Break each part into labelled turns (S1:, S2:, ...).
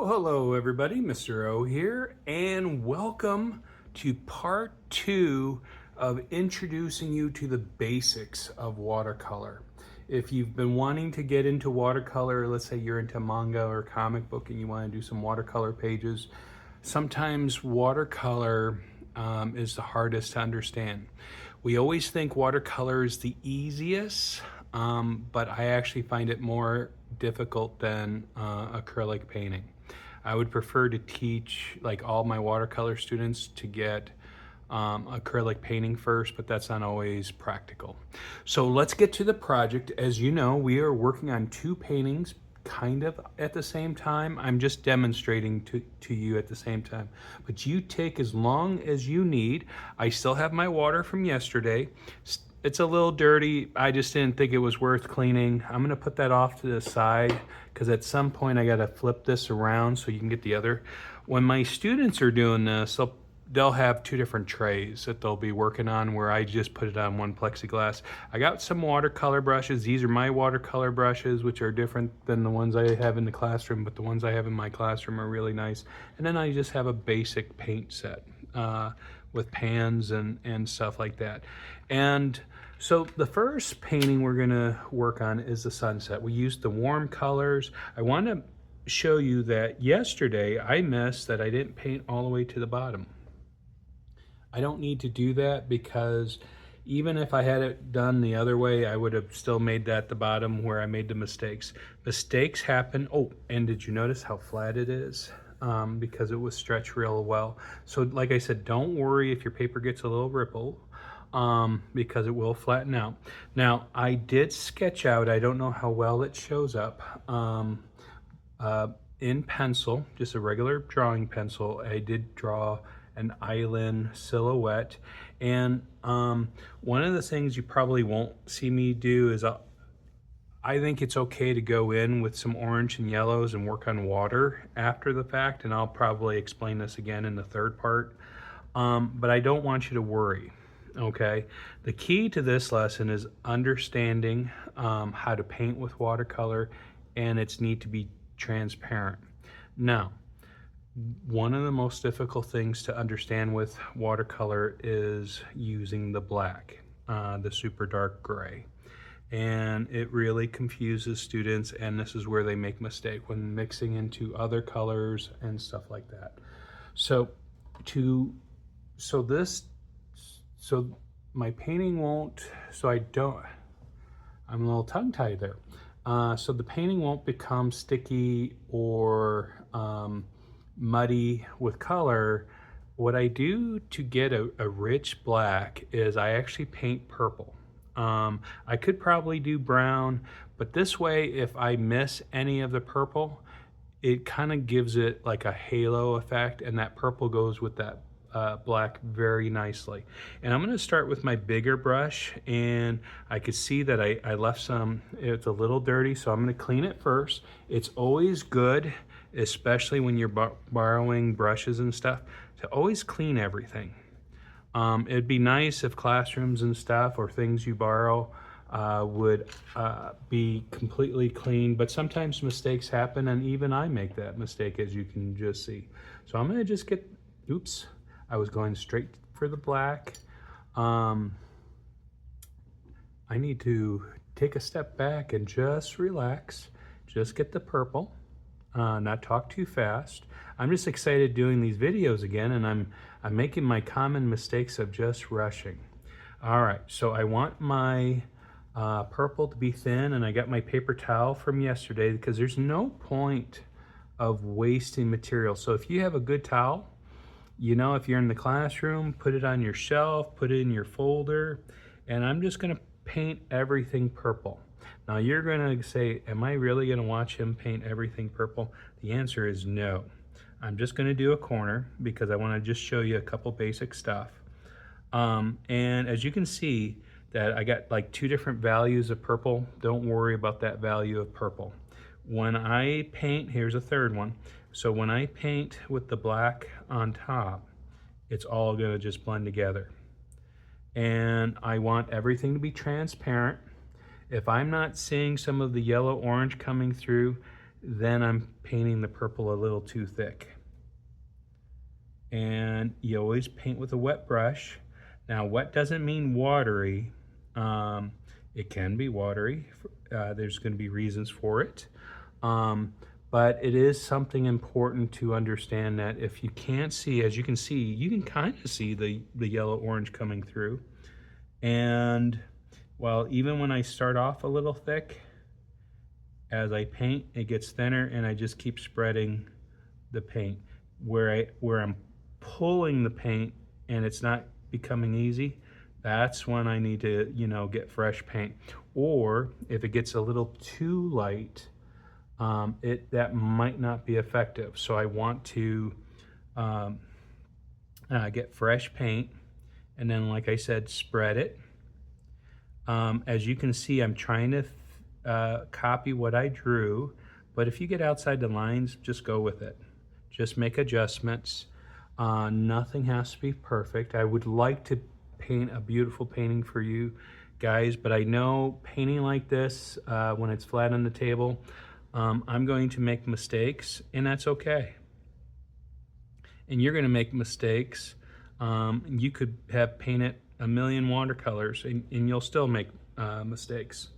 S1: Hello everybody, Mr. O here, and welcome to part 2 of introducing you to the basics of watercolor. If you've been wanting to get into watercolor, let's say you're into manga or comic book and you want to do some watercolor pages, sometimes watercolor is the hardest to understand. We always think watercolor is the easiest, but I actually find it more difficult than acrylic painting. I would prefer to teach like all my watercolor students to get acrylic painting first, but that's not always practical. So let's get to the project. As you know, we are working on 2 paintings kind of at the same time. I'm just demonstrating to you at the same time, but you take as long as you need. I still have my water from yesterday. It's a little dirty. I just didn't think it was worth cleaning. I'm gonna put that off to the side because at some point I gotta flip this around so you can get the other. When my students are doing this, they'll have 2 different trays that they'll be working on where I just put it on one plexiglass. I got some watercolor brushes. These are my watercolor brushes, which are different than the ones I have in the classroom, but the ones I have in my classroom are really nice. And then I just have a basic paint set with pans and stuff like that. And so the first painting we're gonna work on is the sunset. We used the warm colors. I wanna show you that yesterday I missed that I didn't paint all the way to the bottom. I don't need to do that because even if I had it done the other way, I would have still made that the bottom where I made the mistakes. Mistakes happen. Oh, and did you notice how flat it is? Because it was stretched real well. So like I said, don't worry if your paper gets a little ripple because it will flatten out. Now, I did sketch out, I don't know how well it shows up, in pencil, just a regular drawing pencil. I did draw an island silhouette. And one of the things you probably won't see me do is I think it's okay to go in with some orange and yellows and work on water after the fact, and I'll probably explain this again in the third part. But I don't want you to worry, okay? The key to this lesson is understanding how to paint with watercolor, and it's need to be transparent. Now, one of the most difficult things to understand with watercolor is using the black, the super dark gray. And it really confuses students, and this is where they make mistake when mixing into other colors and stuff like that. So my painting won't, I'm a little tongue-tied there. So the painting won't become sticky or muddy with color. What I do to get a rich black is I actually paint purple. I could probably do brown, but this way, if I miss any of the purple, it kind of gives it like a halo effect, and that purple goes with that black very nicely. And I'm going to start with my bigger brush, and I could see that I left some, it's a little dirty, so I'm going to clean it first. It's always good, especially when you're borrowing brushes and stuff, to always clean everything. It'd be nice if classrooms and stuff or things you borrow would be completely clean, but sometimes mistakes happen, and even I make that mistake, as you can just see. So I'm going to just get, oops, I was going straight for the black. I need to take a step back and just relax, just get the purple, not talk too fast. I'm just excited doing these videos again, and I'm making my common mistakes of just rushing. All right, so I want my purple to be thin, and I got my paper towel from yesterday because there's no point of wasting material. So if you have a good towel, you know, if you're in the classroom, put it on your shelf, put it in your folder, and I'm just gonna paint everything purple. Now you're gonna say, am I really gonna watch him paint everything purple? The answer is no. I'm just gonna do a corner because I wanna just show you a couple basic stuff. And as you can see that I got like 2 different values of purple. Don't worry about that value of purple. When I paint, here's a third one. So when I paint with the black on top, it's all gonna just blend together. And I want everything to be transparent. If I'm not seeing some of the yellow orange coming through, then I'm painting the purple a little too thick. And you always paint with a wet brush. Now, wet doesn't mean watery. It can be watery. There's going to be reasons for it. But it is something important to understand that if you can't see, as you can see, you can kind of see the yellow-orange coming through. And well, even when I start off a little thick, as I paint, it gets thinner, and I just keep spreading the paint. Where I'm pulling the paint and it's not becoming easy, that's when I need to, get fresh paint. Or if it gets a little too light, that might not be effective. So I want to get fresh paint, and then, like I said, spread it. As you can see, I'm trying to copy what I drew, but if you get outside the lines, just go with it. Just make adjustments. Nothing has to be perfect. I would like to paint a beautiful painting for you guys, but I know painting like this, when it's flat on the table, I'm going to make mistakes, and that's okay. And you're going to make mistakes. You could have painted a million watercolors, and you'll still make mistakes.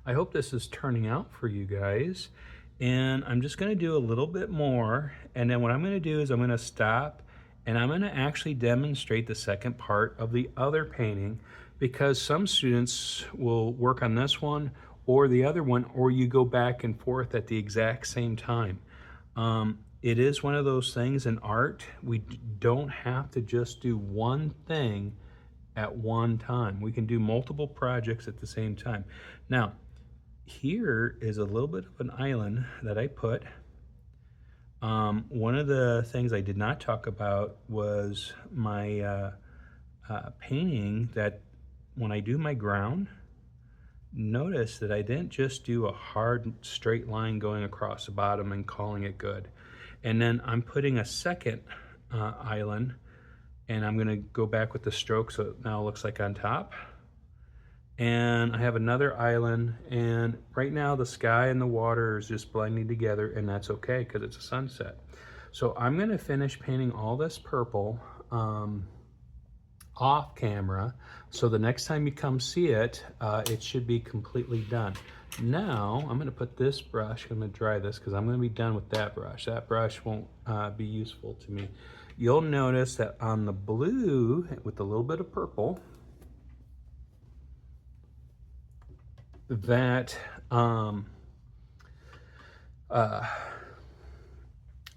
S1: I hope this is turning out for you guys. And I'm just going to do a little bit more, and then what I'm going to do is I'm going to stop, and I'm going to actually demonstrate the second part of the other painting, because some students will work on this one or the other one, or you go back and forth at the exact same time. It is one of those things in art, we don't have to just do one thing at one time. We can do multiple projects at the same time. Now, here is a little bit of an island that I put. One of the things I did not talk about was my painting, that when I do my ground, notice that I didn't just do a hard straight line going across the bottom and calling it good. And then I'm putting a second island, and I'm going to go back with the stroke so it now looks like on top. And I have another island, and right now the sky and the water is just blending together, and that's okay because it's a sunset. So I'm going to finish painting all this purple off camera, so the next time you come see it, it should be completely done. Now I'm going to put this brush, I'm going to dry this because I'm going to be done with that brush. That brush won't be useful to me. You'll notice that on the blue with a little bit of purple, that I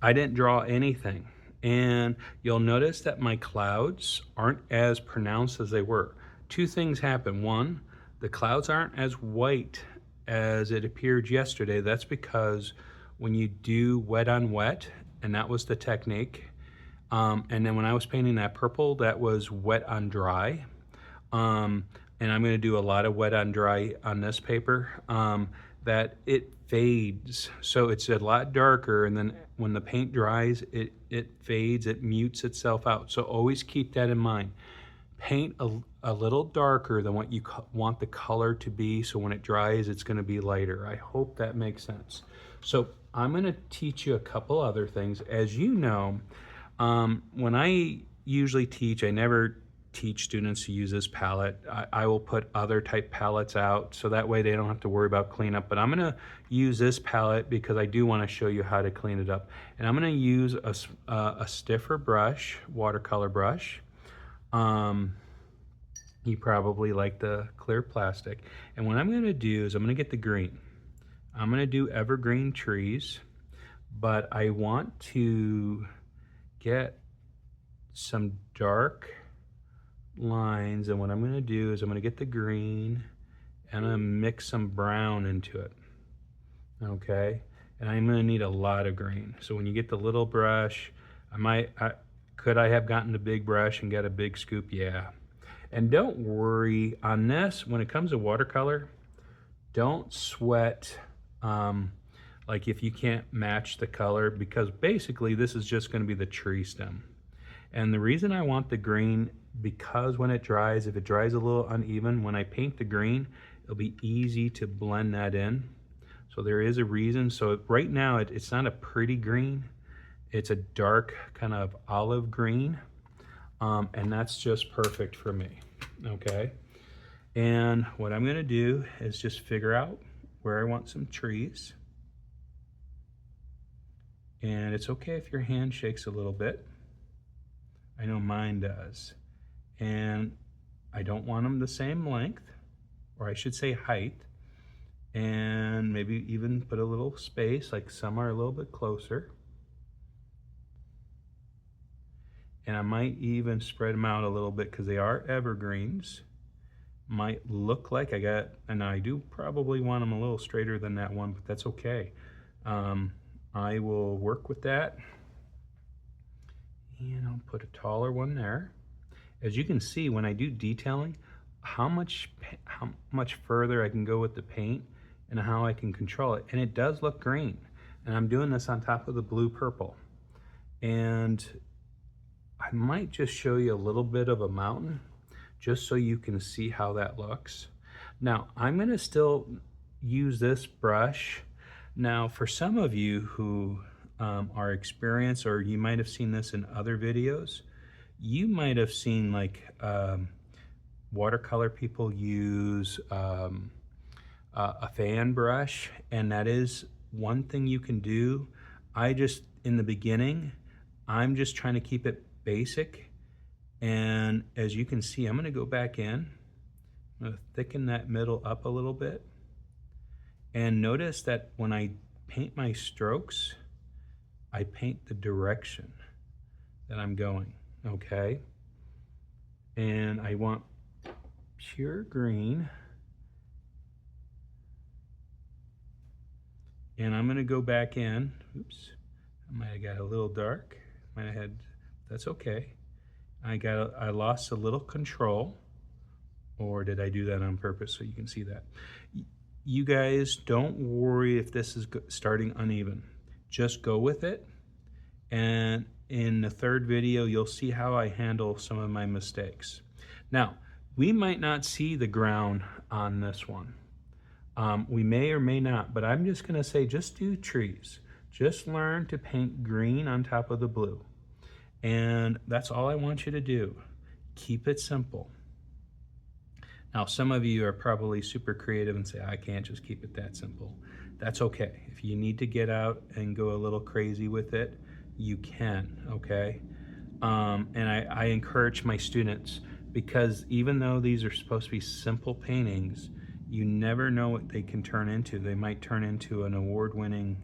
S1: didn't draw anything, and you'll notice that my clouds aren't as pronounced as they were. Two things happen. One, the clouds aren't as white as it appeared yesterday. That's because when you do wet on wet, and that was the technique, and then when I was painting that purple, that was wet on dry. And I'm going to do a lot of wet on dry on this paper, that it fades. So it's a lot darker, and then when the paint dries, it fades, it mutes itself out. So always keep that in mind. Paint a little darker than what you want the color to be, so when it dries, it's going to be lighter. I hope that makes sense. So I'm going to teach you a couple other things. As you know, when I usually teach, I never teach students to use this palette. I will put other type palettes out, so that way they don't have to worry about cleanup. But I'm going to use this palette because I do want to show you how to clean it up. And I'm going to use a stiffer brush, watercolor brush. You probably like the clear plastic. And what I'm going to do is I'm going to get the green. I'm going to do evergreen trees, but I want to get some dark lines, and what I'm going to do is I'm going to get the green and I'm going to mix some brown into it. Okay, and I'm going to need a lot of green. So when you get the little brush, could I have gotten the big brush and got a big scoop? Yeah. And don't worry on this, when it comes to watercolor, don't sweat like if you can't match the color, because basically this is just going to be the tree stem. And the reason I want the green, because when it dries, if it dries a little uneven, when I paint the green, it'll be easy to blend that in. So So there is a reason. So right now it's not a pretty green. It's a dark kind of olive green. And that's just perfect for me, okay? And what I'm gonna do is just figure out where I want some trees. And it's okay if your hand shakes a little bit. I know mine does. And I don't want them the same length, or I should say height. And maybe even put a little space, like some are a little bit closer. And I might even spread them out a little bit because they are evergreens. Might look like I got, and I do probably want them a little straighter than that one, but that's okay. I will work with that. And I'll put a taller one there. As you can see, when I do detailing, how much further I can go with the paint and how I can control it. And it does look green. And I'm doing this on top of the blue purple. And I might just show you a little bit of a mountain just so you can see how that looks. Now, I'm gonna still use this brush. Now, for some of you who are experienced, or you might have seen this in other videos, you might have seen like watercolor people use a fan brush, and that is one thing you can do. In the beginning, I'm just trying to keep it basic. And as you can see, I'm gonna go back in, I'm gonna thicken that middle up a little bit. And notice that when I paint my strokes, I paint the direction that I'm going, okay? And I want pure green. And I'm gonna go back in. Oops, I might have got a little dark. Might have had, that's okay. I lost a little control, or did I do that on purpose so you can see that? You guys, don't worry if this is starting uneven. Just go with it. And in the third video, you'll see how I handle some of my mistakes. Now, we might not see the ground on this one. We may or may not, but I'm just gonna say, just do trees. Just learn to paint green on top of the blue. And that's all I want you to do. Keep it simple. Now, some of you are probably super creative and say, I can't just keep it that simple. That's okay. If you need to get out and go a little crazy with it, you can, okay? And I encourage my students, because even though these are supposed to be simple paintings, you never know what they can turn into. They might turn into an award-winning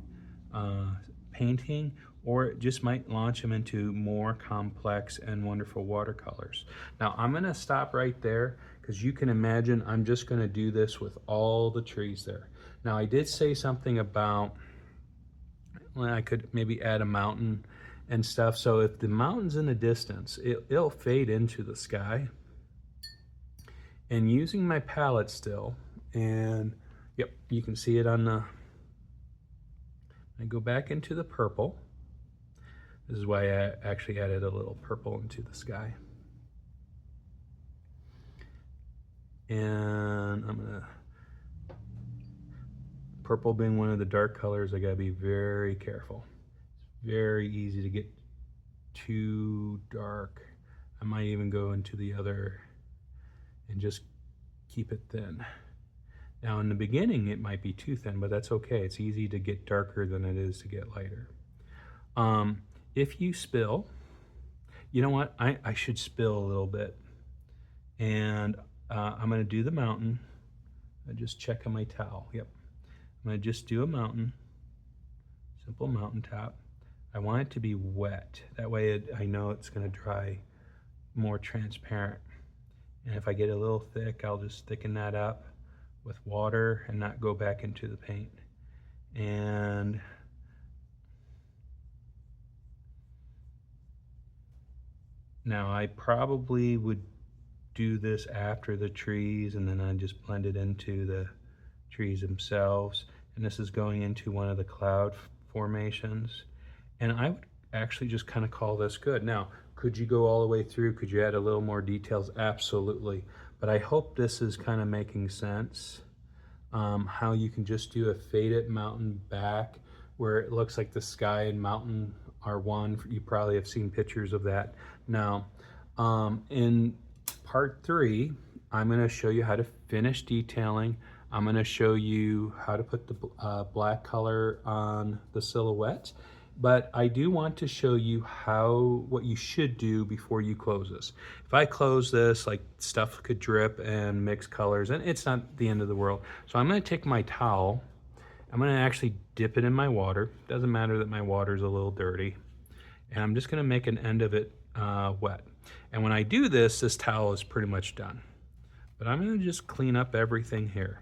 S1: painting, or it just might launch them into more complex and wonderful watercolors. Now, I'm gonna stop right there, because you can imagine I'm just gonna do this with all the trees there. Now, I did say something about, well, I could maybe add a mountain and stuff. So if the mountain's in the distance, it'll fade into the sky. And using my palette still, and yep, you can see it on the, I go back into the purple. This is why I actually added a little purple into the sky. And I'm gonna, purple being one of the dark colors, I gotta be very careful. It's very easy to get too dark. I might even go into the other and just keep it thin. Now in the beginning, it might be too thin, but that's okay. It's easy to get darker than it is to get lighter. If you spill, you know what? I should spill a little bit. And I'm gonna do the mountain. I just check on my towel, yep. I'm gonna just do a mountain, simple mountaintop. I want it to be wet. That way I know it's gonna dry more transparent. And if I get a little thick, I'll just thicken that up with water and not go back into the paint. And now I probably would do this after the trees, and then I just blend it into the trees themselves. And this is going into one of the cloud formations. And I would actually just kind of call this good. Now, could you go all the way through? Could you add a little more details? Absolutely. But I hope this is kind of making sense. how you can just do a faded mountain back where it looks like the sky and mountain are one. You probably have seen pictures of that. Now, in part 3, I'm going to show you how to finish detailing. I'm going to show you how to put the black color on the silhouette, but I do want to show you what you should do before you close this. If I close this, like, stuff could drip and mix colors, and it's not the end of the world. So I'm going to take my towel, I'm going to actually dip it in my water. Doesn't matter that my water is a little dirty, and I'm just going to make an end of it wet. And when I do this, this towel is pretty much done. But I'm going to just clean up everything here.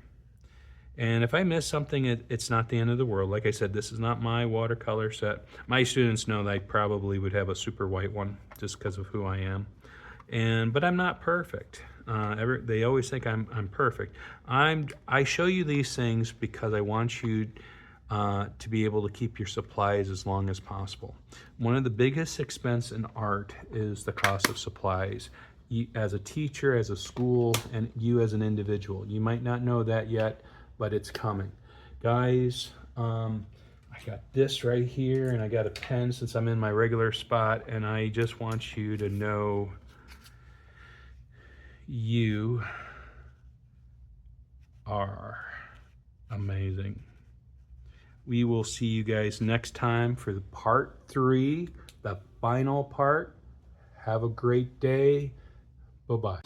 S1: And if I miss something, it's not the end of the world. Like I said, this is not my watercolor set. My students know that I probably would have a super white one just because of who I am. But I'm not perfect. They always think I'm perfect. I show you these things because I want you to be able to keep your supplies as long as possible. One of the biggest expense in art is the cost of supplies. You, as a teacher, as a school, and you as an individual. You might not know that yet, but it's coming. Guys, I got this right here, and I got a pen since I'm in my regular spot, and I just want you to know you are amazing. We will see you guys next time for the part 3, the final part. Have a great day. Bye-bye.